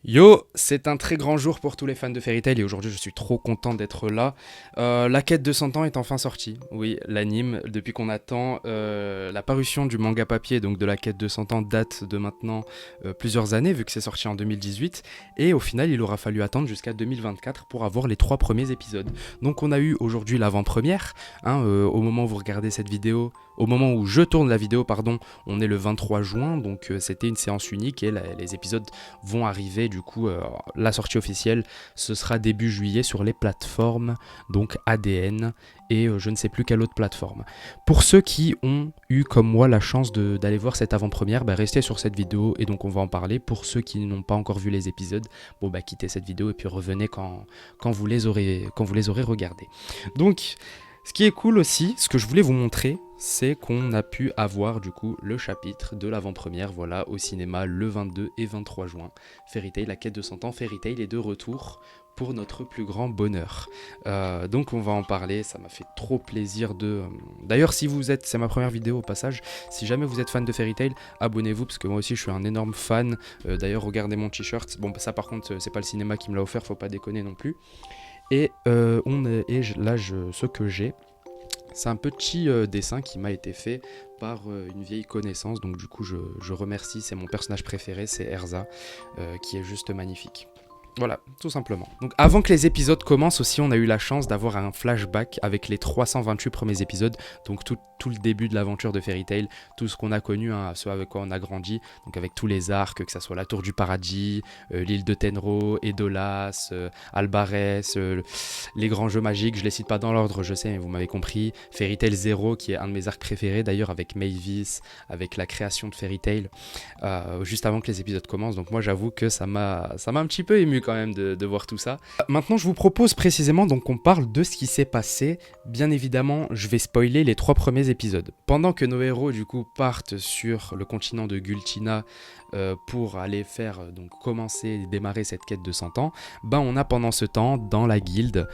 Yo, c'est un très grand jour pour tous les fans de Fairy Tail et aujourd'hui je suis trop content d'être là. La quête de 100 ans est enfin sortie. Oui, l'anime, depuis qu'on attend la parution du manga papier, donc de la quête de 100 ans, date de maintenant plusieurs années vu que c'est sorti en 2018. Et au final, il aura fallu attendre jusqu'à 2024 pour avoir les 3 premiers épisodes. Donc on a eu aujourd'hui l'avant-première, au moment où vous regardez cette vidéo, au moment où je tourne la vidéo, pardon, on est le 23 juin, donc c'était une séance unique et les épisodes vont arriver du coup, la sortie officielle ce sera début juillet sur les plateformes donc ADN et je ne sais plus quelle autre plateforme. Pour ceux qui ont eu comme moi la chance d'aller voir cette avant-première, restez sur cette vidéo et donc on va en parler. Pour ceux qui n'ont pas encore vu les épisodes, quittez cette vidéo et puis revenez quand vous les aurez regardés. Donc ce qui est cool aussi, ce que je voulais vous montrer, c'est qu'on a pu avoir du coup le chapitre de l'avant-première, voilà, au cinéma le 22 et 23 juin. Fairy Tail, la quête de 100 ans, Fairy Tail est de retour pour notre plus grand bonheur. Donc on va en parler, ça m'a fait trop plaisir de... D'ailleurs si vous êtes, c'est ma première vidéo au passage, si jamais vous êtes fan de Fairy Tail, abonnez-vous parce que moi aussi je suis un énorme fan. D'ailleurs regardez mon t-shirt, bon ça par contre c'est pas le cinéma qui me l'a offert, faut pas déconner non plus. Et, ce que j'ai, c'est un petit dessin qui m'a été fait par une vieille connaissance. Donc du coup, je remercie, c'est mon personnage préféré, c'est Erza, qui est juste magnifique. Voilà, tout simplement. Donc avant que les épisodes commencent aussi, on a eu la chance d'avoir un flashback avec les 328 premiers épisodes, donc tout le début de l'aventure de Fairy Tail, tout ce qu'on a connu, ce avec quoi on a grandi, donc avec tous les arcs, que ça soit la Tour du Paradis, l'île de Tenro, Edolas, Albarès, les grands jeux magiques, je les cite pas dans l'ordre, je sais, mais vous m'avez compris. Fairy Tail 0, qui est un de mes arcs préférés d'ailleurs, avec Mavis, avec la création de Fairy Tail, juste avant que les épisodes commencent, donc moi j'avoue que ça m'a un petit peu ému quand même de voir tout ça. Maintenant je vous propose précisément donc qu'on parle de ce qui s'est passé. Bien évidemment je vais spoiler les 3 premiers épisodes. Pendant que nos héros du coup partent sur le continent de Gultina pour aller faire donc commencer et démarrer cette quête de 100 ans, on a pendant ce temps dans la guilde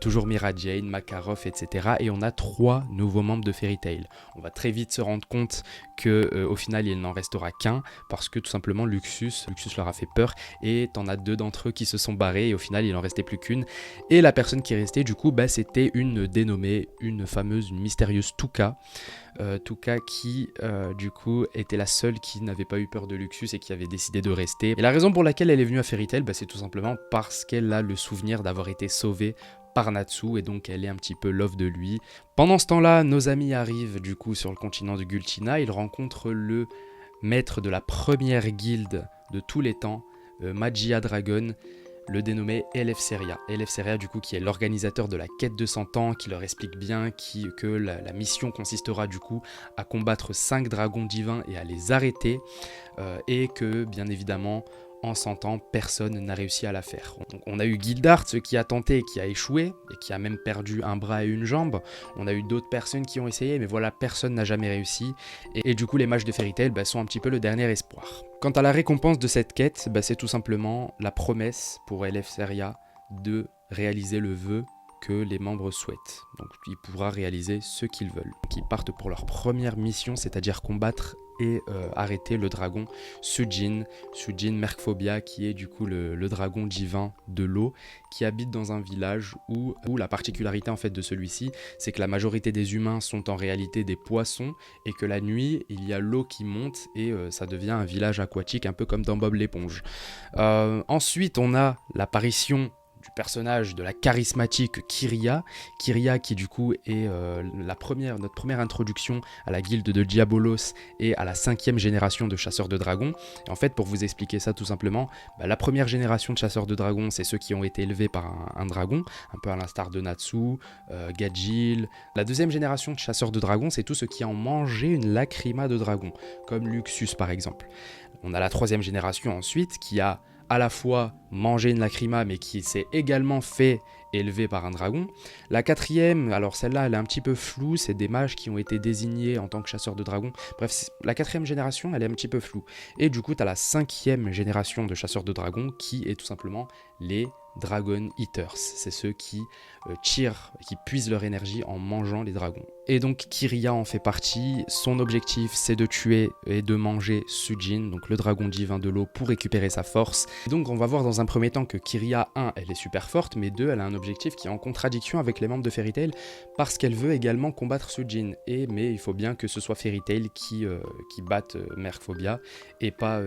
toujours Mira Jane, Makarov, etc. et on a 3 nouveaux membres de Fairy Tail. On va très vite se rendre compte que au final il n'en restera qu'un parce que tout simplement Luxus leur a fait peur et t'en as 2 d'entre eux qui se sont barrés et au final il en restait plus qu'une et la personne qui est restée du coup c'était une dénommée, une mystérieuse Tuka. Tuka qui du coup était la seule qui n'avait pas eu peur de Luxus et qui avait décidé de rester. Et la raison pour laquelle elle est venue à Fairy Tail, c'est tout simplement parce qu'elle a le souvenir d'avoir été sauvée par Natsu et donc elle est un petit peu love de lui. Pendant ce temps-là, nos amis arrivent du coup sur le continent de Gultina, ils rencontrent le maître de la première guilde de tous les temps, Magia Dragon, le dénommé Eleftheria. Eleftheria du coup qui est l'organisateur de la quête de 100 ans, qui leur explique bien que la mission consistera du coup à combattre 5 dragons divins et à les arrêter, et que bien évidemment en 100 ans, personne n'a réussi à la faire. Donc, on a eu Gildart, qui a tenté et qui a échoué, et qui a même perdu un bras et une jambe. On a eu d'autres personnes qui ont essayé, mais voilà, personne n'a jamais réussi. Et du coup, les mages de Fairy Tail sont un petit peu le dernier espoir. Quant à la récompense de cette quête, c'est tout simplement la promesse pour Eleftheria de réaliser le vœu que les membres souhaitent. Donc il pourra réaliser ce qu'ils veulent. Donc, ils partent pour leur première mission, c'est-à-dire combattre et arrêter le dragon Sujin Merkphobia, qui est du coup le dragon divin de l'eau, qui habite dans un village où la particularité en fait de celui-ci, c'est que la majorité des humains sont en réalité des poissons et que la nuit, il y a l'eau qui monte et ça devient un village aquatique, un peu comme dans Bob l'éponge. Ensuite, on a l'apparition du personnage de la charismatique Kiria qui du coup est notre première introduction à la guilde de Diabolos et à la 5e génération de chasseurs de dragons. Et en fait, pour vous expliquer ça tout simplement, la première génération de chasseurs de dragons, c'est ceux qui ont été élevés par un dragon, un peu à l'instar de Natsu, Gajil. La 2e génération de chasseurs de dragons, c'est tous ceux qui ont mangé une lacrima de dragon, comme Luxus par exemple. On a la 3e génération ensuite qui a à la fois mangé une lacryma mais qui s'est également fait élever par un dragon. La quatrième, alors celle-là elle est un petit peu floue, c'est des mages qui ont été désignés en tant que chasseurs de dragons. Bref, la quatrième génération elle est un petit peu floue. Et du coup tu as la cinquième génération de chasseurs de dragons qui est tout simplement les Dragon Eaters. C'est ceux qui tirent, qui puisent leur énergie en mangeant les dragons. Et donc Kiria en fait partie. Son objectif c'est de tuer et de manger Sujin, donc le dragon divin de l'eau, pour récupérer sa force. Et donc on va voir dans un premier temps que Kiria, 1, elle est super forte, mais 2, elle a un objectif qui est en contradiction avec les membres de Fairy Tail, parce qu'elle veut également combattre Sujin. Mais il faut bien que ce soit Fairy Tail qui batte Mercphobia et pas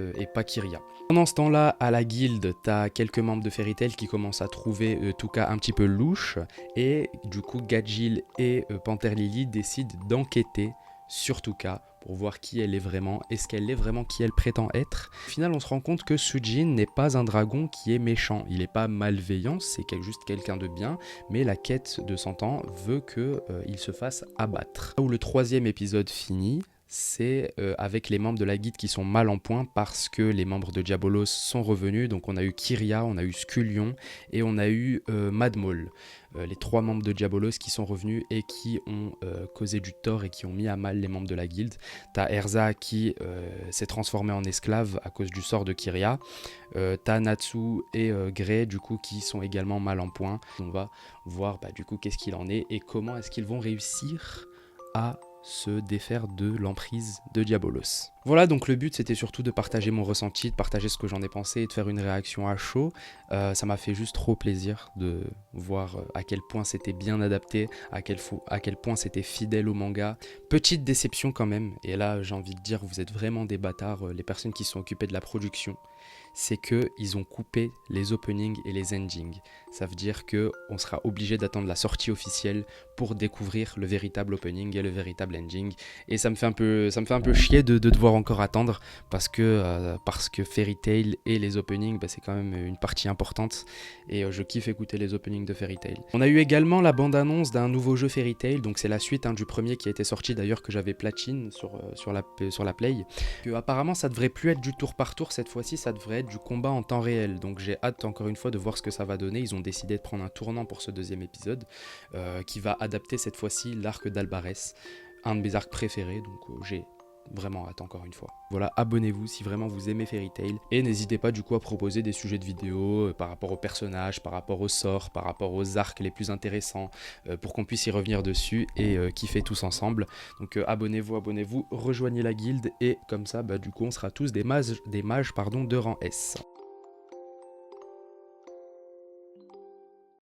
Kiria. Pendant ce temps-là, à la guilde, t'as quelques membres de Fairy Tail qui commencent à trouver Touka un petit peu louche, et du coup Gajil et Panther Lily décident d'enquêter sur Touka pour voir qui elle est vraiment, est-ce qu'elle est vraiment qui elle prétend être. Au final, on se rend compte que Sujin n'est pas un dragon qui est méchant, il n'est pas malveillant, c'est juste quelqu'un de bien, mais la quête de 100 ans veut qu'il se fasse abattre. Là où le troisième épisode finit, c'est avec les membres de la guilde qui sont mal en point parce que les membres de Diabolos sont revenus. Donc on a eu Kiria, on a eu Skullion et on a eu Madmol. Les 3 membres de Diabolos qui sont revenus et qui ont causé du tort et qui ont mis à mal les membres de la guilde. T'as Erza qui s'est transformé en esclave à cause du sort de Kiria. T'as Natsu et Grey du coup qui sont également mal en point. On va voir du coup qu'est-ce qu'il en est et comment est-ce qu'ils vont réussir à se défaire de l'emprise de Diabolos. Voilà, donc le but c'était surtout de partager mon ressenti, de partager ce que j'en ai pensé et de faire une réaction à chaud. Ça m'a fait juste trop plaisir de voir à quel point c'était bien adapté, à quel point c'était fidèle au manga. Petite déception quand même, et là j'ai envie de dire vous êtes vraiment des bâtards, les personnes qui sont occupées de la production. C'est qu'ils ont coupé les openings et les endings. Ça veut dire qu'on sera obligé d'attendre la sortie officielle pour découvrir le véritable opening et le véritable ending. Et ça me fait un peu chier de devoir encore attendre parce que Fairy Tail et les openings, c'est quand même une partie importante. Et je kiffe écouter les openings de Fairy Tail. On a eu également la bande-annonce d'un nouveau jeu Fairy Tail. Donc c'est la suite du premier qui a été sorti d'ailleurs, que j'avais platine sur la Play. Que apparemment ça devrait plus être du tour par tour cette fois-ci, ça devrait être du combat en temps réel. Donc j'ai hâte encore une fois de voir ce que ça va donner. Ils ont décidé de prendre un tournant pour ce deuxième épisode qui va adapter cette fois-ci l'arc d'Albarès, un de mes arcs préférés, donc j'ai vraiment hâte encore une fois. Voilà, abonnez-vous si vraiment vous aimez Fairy Tail et n'hésitez pas du coup à proposer des sujets de vidéos par rapport aux personnages, par rapport aux sorts, par rapport aux arcs les plus intéressants pour qu'on puisse y revenir dessus et kiffer tous ensemble. Donc abonnez-vous, rejoignez la guilde et comme ça du coup on sera tous des mages de rang S.